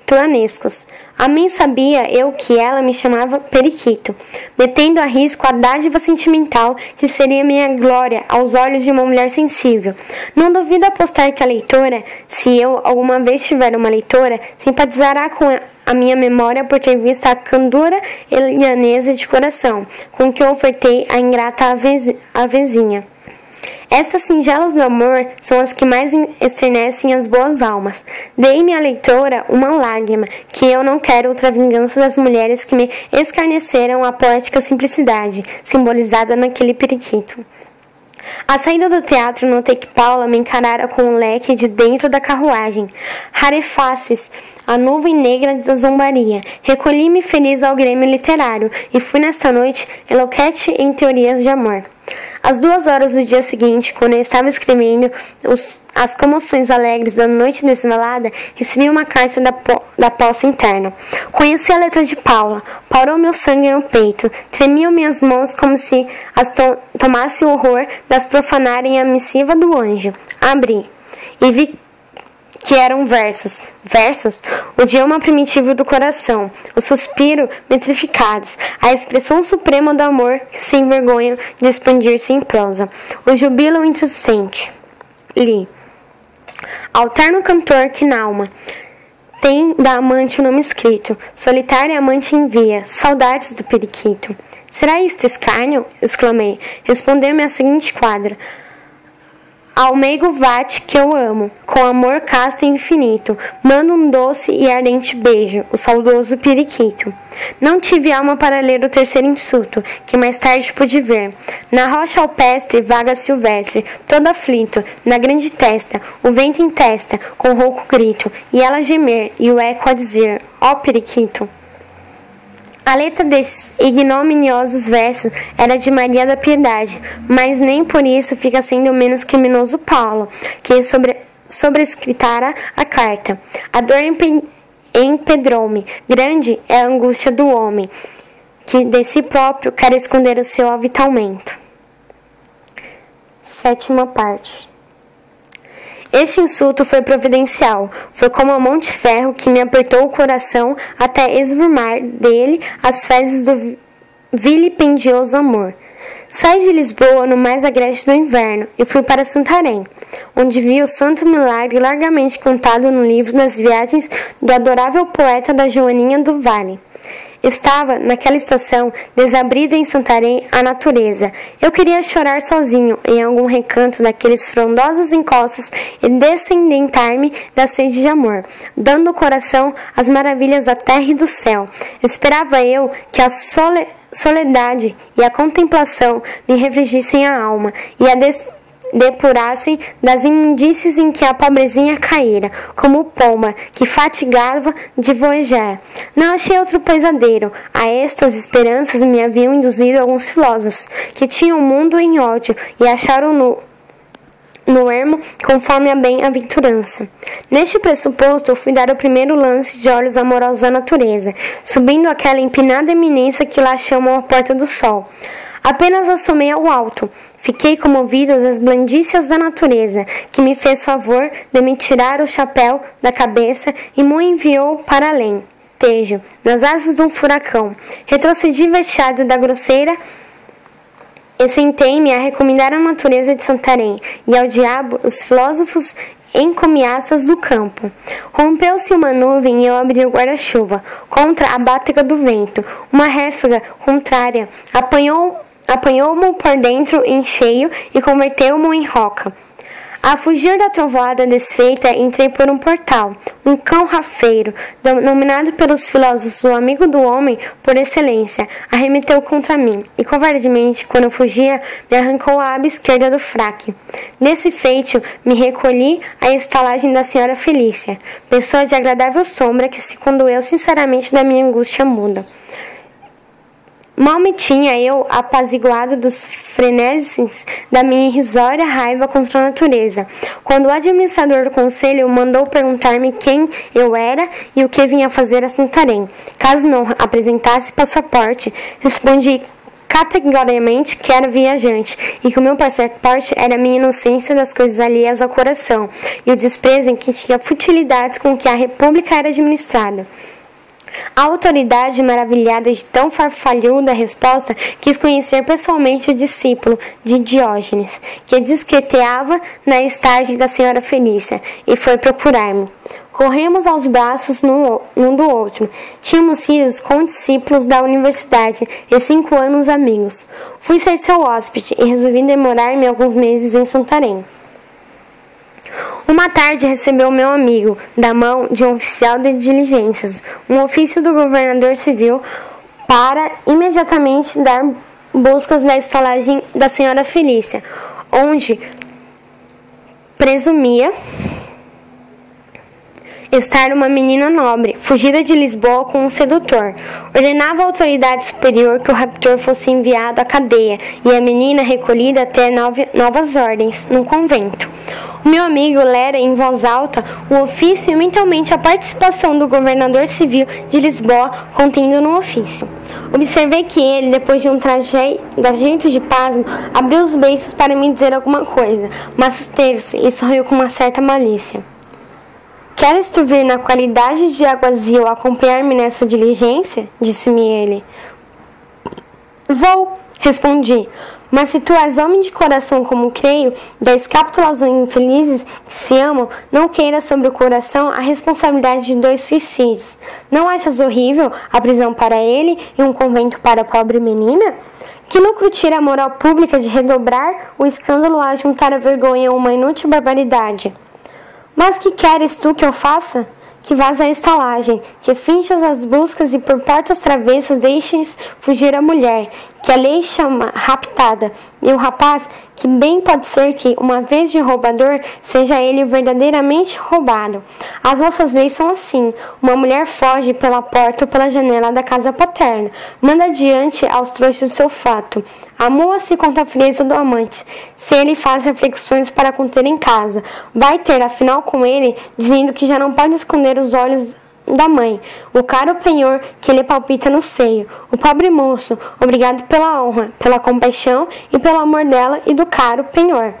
Speaker 1: turanescos. A mim sabia eu que ela me chamava periquito, metendo a risco a dádiva sentimental que seria minha glória aos olhos de uma mulher sensível. Não duvido apostar que a leitora, se eu alguma vez tiver uma leitora, simpatizará com a minha memória por ter visto a candura elianesa de coração, com que eu ofertei a ingrata avezinha. Essas singelas do amor são as que mais esternecem as boas almas. Dei-me à leitora uma lágrima, que eu não quero outra vingança das mulheres que me escarneceram a poética simplicidade, simbolizada naquele periquito. À saída do teatro, notei que Paula me encarara com um leque de dentro da carruagem. Rarefaces, a nuvem negra da zombaria. Recolhi-me feliz ao grêmio literário e fui nesta noite eloquente em teorias de amor. Às 2 horas do dia seguinte, quando eu estava escrevendo as comoções alegres da noite desvelada, recebi uma carta da posse interna. Conheci a letra de Paula. Parou meu sangue no peito. Tremiam minhas mãos como se as tomasse o horror das profanarem a missiva do anjo. Abri e vi que eram versos. Versos? O idioma primitivo do coração, o suspiro metrificados, a expressão suprema do amor que se envergonha de expandir-se em prosa, o jubilo intruscente. Li. Alterno cantor que n'alma tem da amante o nome escrito, solitária amante envia, saudades do periquito. Será isto escárnio? Exclamei. Respondeu-me a seguinte quadra. Ao meigo vate que eu amo, com amor casto e infinito, mando um doce e ardente beijo, o saudoso periquito. Não tive alma para ler o terceiro insulto, que mais tarde pude ver. Na rocha alpestre, vaga silvestre, todo aflito, na grande testa, o vento em testa, com rouco grito, e ela gemer, e o eco a dizer, ó periquito. A letra desses ignominiosos versos era de Maria da Piedade, mas nem por isso fica sendo menos criminoso Paulo, que sobrescritara a carta. A dor empedrou-me, grande é a angústia do homem, que de si próprio quer esconder o seu avitalmento. 7ª parte. Este insulto foi providencial, foi como a mão de ferro que me apertou o coração até esvumar dele as fezes do vilipendioso amor. Saí de Lisboa no mais agreste do inverno e fui para Santarém, onde vi o santo milagre largamente contado no livro das viagens do adorável poeta da Joaninha do Vale. Estava, naquela estação, desabrida em Santarém a natureza. Eu queria chorar sozinho, em algum recanto daqueles frondosos encostas e descendentar-me da sede de amor, dando ao coração as maravilhas da terra e do céu. Esperava eu que a soledade e a contemplação me refrigissem a alma e a depurassem das imundícies em que a pobrezinha caíra, como pomba que fatigava de voejar. Não achei outro pesadeiro. A estas esperanças me haviam induzido alguns filósofos, que tinham o mundo em ódio e acharam no ermo conforme a bem-aventurança. Neste pressuposto, eu fui dar o primeiro lance de olhos amorosos à natureza, subindo aquela empinada eminência que lá chamam a Porta do Sol. Apenas assomei ao alto. Fiquei comovida das blandícias da natureza, que me fez favor de me tirar o chapéu da cabeça e me enviou para além, Tejo, nas asas de um furacão. Retrocedi vexado da grosseira e sentei-me a recomendar a natureza de Santarém e ao diabo os filósofos encomiaças do campo. Rompeu-se uma nuvem e eu abri o guarda-chuva contra a batega do vento. Uma réfega contrária apanhou-me por dentro em cheio e converteu-me em roca. A fugir da trovoada desfeita, entrei por um portal. Um cão rafeiro, denominado pelos filósofos o amigo do homem por excelência, arremeteu contra mim, e covardemente, quando eu fugia, me arrancou a aba esquerda do fraque. Nesse feito, me recolhi à estalagem da senhora Felícia, pessoa de agradável sombra que se condoeu sinceramente da minha angústia muda. Mal me tinha eu apaziguado dos frenésis da minha irrisória raiva contra a natureza, quando o administrador do conselho mandou perguntar-me quem eu era e o que vinha fazer a Santarém. Caso não apresentasse passaporte, respondi categoricamente que era viajante e que o meu passaporte era a minha inocência das coisas alheias ao coração e o desprezo em que tinha futilidades com que a república era administrada. A autoridade, maravilhada de tão farfalhuda resposta, quis conhecer pessoalmente o discípulo de Diógenes, que disqueteava na estage da senhora Felícia, e foi procurar-me. Corremos aos braços um do outro. Tínhamos sido condiscípulos da universidade e 5 anos amigos. Fui ser seu hóspede e resolvi demorar-me alguns meses em Santarém. Uma tarde recebeu meu amigo, da mão de um oficial de diligências, um ofício do governador civil para imediatamente dar buscas na estalagem da senhora Felícia, onde presumia estar uma menina nobre, fugida de Lisboa com um sedutor. Ordenava à autoridade superior que o raptor fosse enviado à cadeia e a menina recolhida até novas ordens, num convento. O meu amigo lera em voz alta o ofício e mentalmente a participação do governador civil de Lisboa contendo no ofício. Observei que ele, depois de um trajeto de pasmo, abriu os beiços para me dizer alguma coisa, mas susteve-se e sorriu com uma certa malícia. Queres tu vir na qualidade de aguazil acompanhar-me nessa diligência? Disse-me ele. Vou, respondi. Mas se tu és homem de coração como creio, das cápsulas infelizes que se amam, não queiras sobre o coração a responsabilidade de 2 suicídios. Não achas horrível a prisão para ele e um convento para a pobre menina? Que lucro tira a moral pública de redobrar o escândalo a juntar a vergonha a uma inútil barbaridade? Mas que queres tu que eu faça? Que vás à estalagem, que finjas as buscas e por portas travessas deixes fugir a mulher, que a lei chama raptada, e o rapaz, que bem pode ser que, uma vez de roubador, seja ele verdadeiramente roubado. As nossas leis são assim: uma mulher foge pela porta ou pela janela da casa paterna, manda adiante aos trouxas o seu fato, amoa-se contra a frieza do amante, se ele faz reflexões para conter em casa, vai ter afinal com ele, dizendo que já não pode esconder os olhos da mãe, o caro penhor que lhe palpita no seio, o pobre moço, obrigado pela honra, pela compaixão e pelo amor dela e do caro penhor.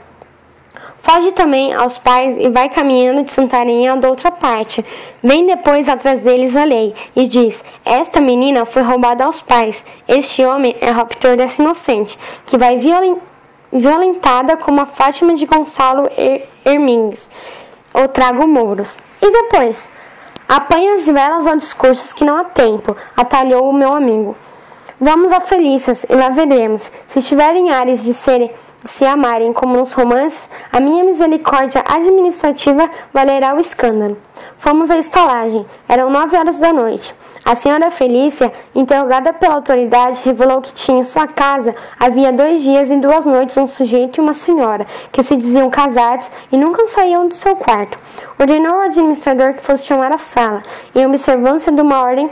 Speaker 1: Foge também aos pais e vai caminhando de Santarém a da outra parte. Vem depois atrás deles a lei e diz: esta menina foi roubada aos pais. Este homem é raptor dessa inocente, que vai violentada como a Fátima de Gonçalo Hermingues, ou Trago Mouros. E depois? Apanha as velas aos discursos que não há tempo, atalhou o meu amigo. Vamos a Felícias e lá veremos. Se tiverem ares de se amarem como nos romances, a minha misericórdia administrativa valerá o escândalo. Fomos à estalagem. Eram 9 horas da noite. A senhora Felícia, interrogada pela autoridade, revelou que tinha em sua casa havia 2 dias e 2 noites um sujeito e uma senhora, que se diziam casados e nunca saíam do seu quarto. Ordenou ao administrador que fosse chamar a sala, em observância de uma ordem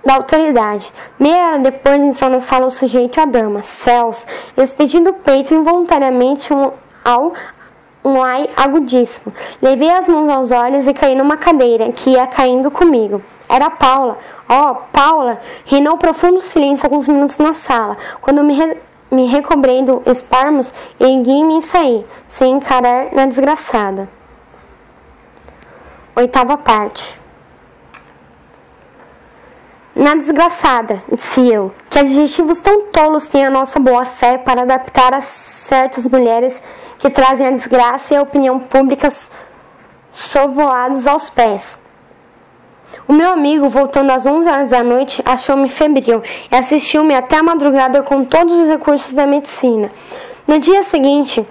Speaker 1: da autoridade. Meia hora depois entrou na sala o sujeito e a dama. Céus! Expedi do peito involuntariamente um ai agudíssimo. Levei as mãos aos olhos e caí numa cadeira que ia caindo comigo. Era Paula. Oh, Paula! Reinou profundo silêncio alguns minutos na sala. Quando me recobrei do espasmos, ergui-me e saí, sem encarar na desgraçada. 8ª parte. Na desgraçada, disse eu, que adjetivos tão tolos tem a nossa boa-fé para adaptar a certas mulheres que trazem a desgraça e a opinião pública sovoados aos pés. O meu amigo, voltando às 11 horas da noite, achou-me febril e assistiu-me até a madrugada com todos os recursos da medicina. No dia seguinte,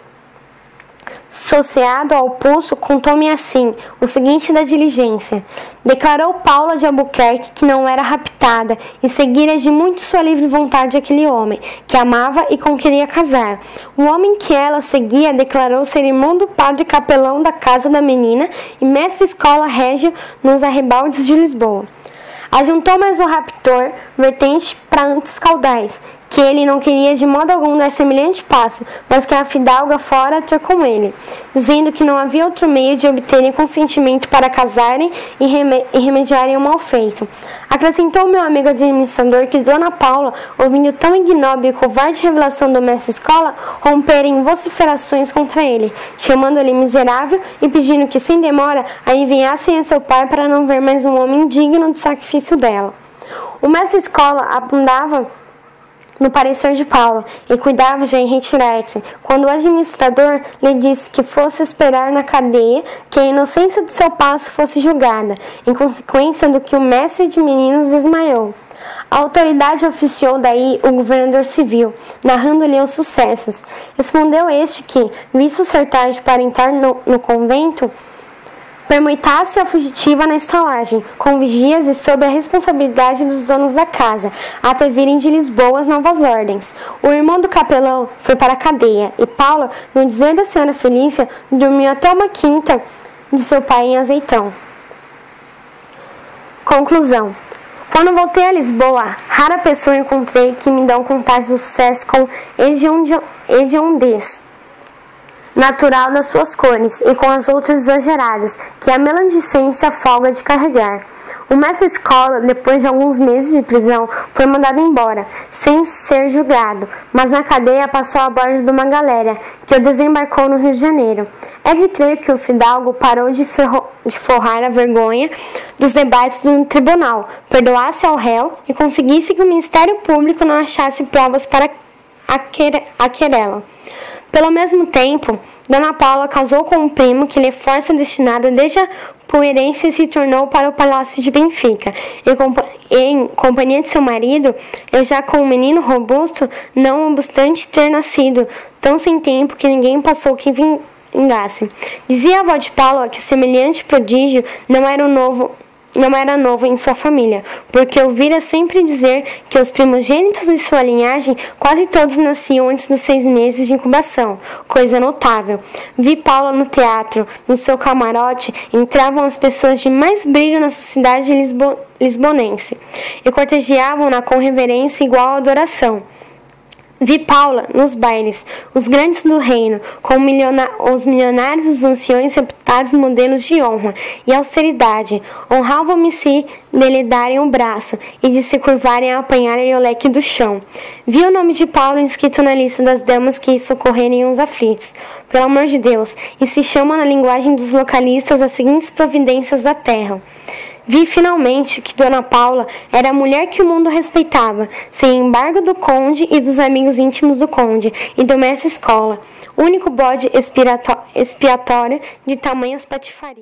Speaker 1: Soceado ao pulso, contou-me assim, o seguinte da diligência. Declarou Paula de Albuquerque que não era raptada e seguira de muito sua livre vontade aquele homem, que amava e com queria casar. O homem que ela seguia declarou ser irmão do padre capelão da casa da menina e mestre escola régio nos arrebaldes de Lisboa. Ajuntou mais o raptor, vertente para antes caudais, que ele não queria de modo algum dar semelhante passo, mas que a fidalga fora ter com ele, dizendo que não havia outro meio de obterem consentimento para casarem e remediarem o mal feito. Acrescentou meu amigo administrador que Dona Paula, ouvindo tão ignóbil e covarde revelação do mestre-escola, rompera em vociferações contra ele, chamando-lhe miserável e pedindo que, sem demora, a enviassem a seu pai para não ver mais um homem digno do sacrifício dela. O mestre-escola abundava no parecer de Paula, e cuidava já em retirar-se, quando o administrador lhe disse que fosse esperar na cadeia que a inocência do seu passo fosse julgada, em consequência do que o mestre de meninos desmaiou. A autoridade oficiou daí o governador civil, narrando-lhe os sucessos. Respondeu este que, visto ser tarde para entrar no convento, permuitasse a fugitiva na estalagem, com vigias e sob a responsabilidade dos donos da casa, até virem de Lisboa as novas ordens. O irmão do capelão foi para a cadeia, e Paula, no dizer da senhora Felícia, dormiu até uma quinta de seu pai em Azeitão. Conclusão. Quando voltei a Lisboa, rara pessoa encontrei que me dão contatos do sucesso com hediondez natural das suas cores e com as outras exageradas, que a melandicência folga de carregar. O mestre-escola, depois de alguns meses de prisão, foi mandado embora, sem ser julgado, mas na cadeia passou a bordo de uma galera, que o desembarcou no Rio de Janeiro. É de crer que o fidalgo parou de forrar a vergonha dos debates do tribunal, perdoasse ao réu e conseguisse que o Ministério Público não achasse provas para a querela. Pelo mesmo tempo, Dona Paula casou com um primo que lhe força destinada desde a puerência e se tornou para o Palácio de Benfica. Em companhia de seu marido, eu já com um menino robusto, não obstante ter nascido tão sem tempo que ninguém passou que vingasse. Dizia a avó de Paula que semelhante prodígio não era novo em sua família, porque ouvira sempre dizer que os primogênitos de sua linhagem quase todos nasciam antes dos 6 meses de incubação, coisa notável. Vi Paula no teatro, no seu camarote entravam as pessoas de mais brilho na sociedade lisbonense e cortejavam-na com reverência igual à adoração. Vi Paula nos bailes, os grandes do reino, com os milionários, os anciões reputados modelos de honra e austeridade, honravam-se de lhe darem o braço e de se curvarem a apanharem o leque do chão. Vi o nome de Paulo inscrito na lista das damas que socorrerem os aflitos, pelo amor de Deus, e se chamam na linguagem dos localistas as seguintes providências da terra. Vi finalmente que Dona Paula era a mulher que o mundo respeitava, sem embargo do conde e dos amigos íntimos do conde e do mestre escola, único bode expiatório de tamanhas patifarias.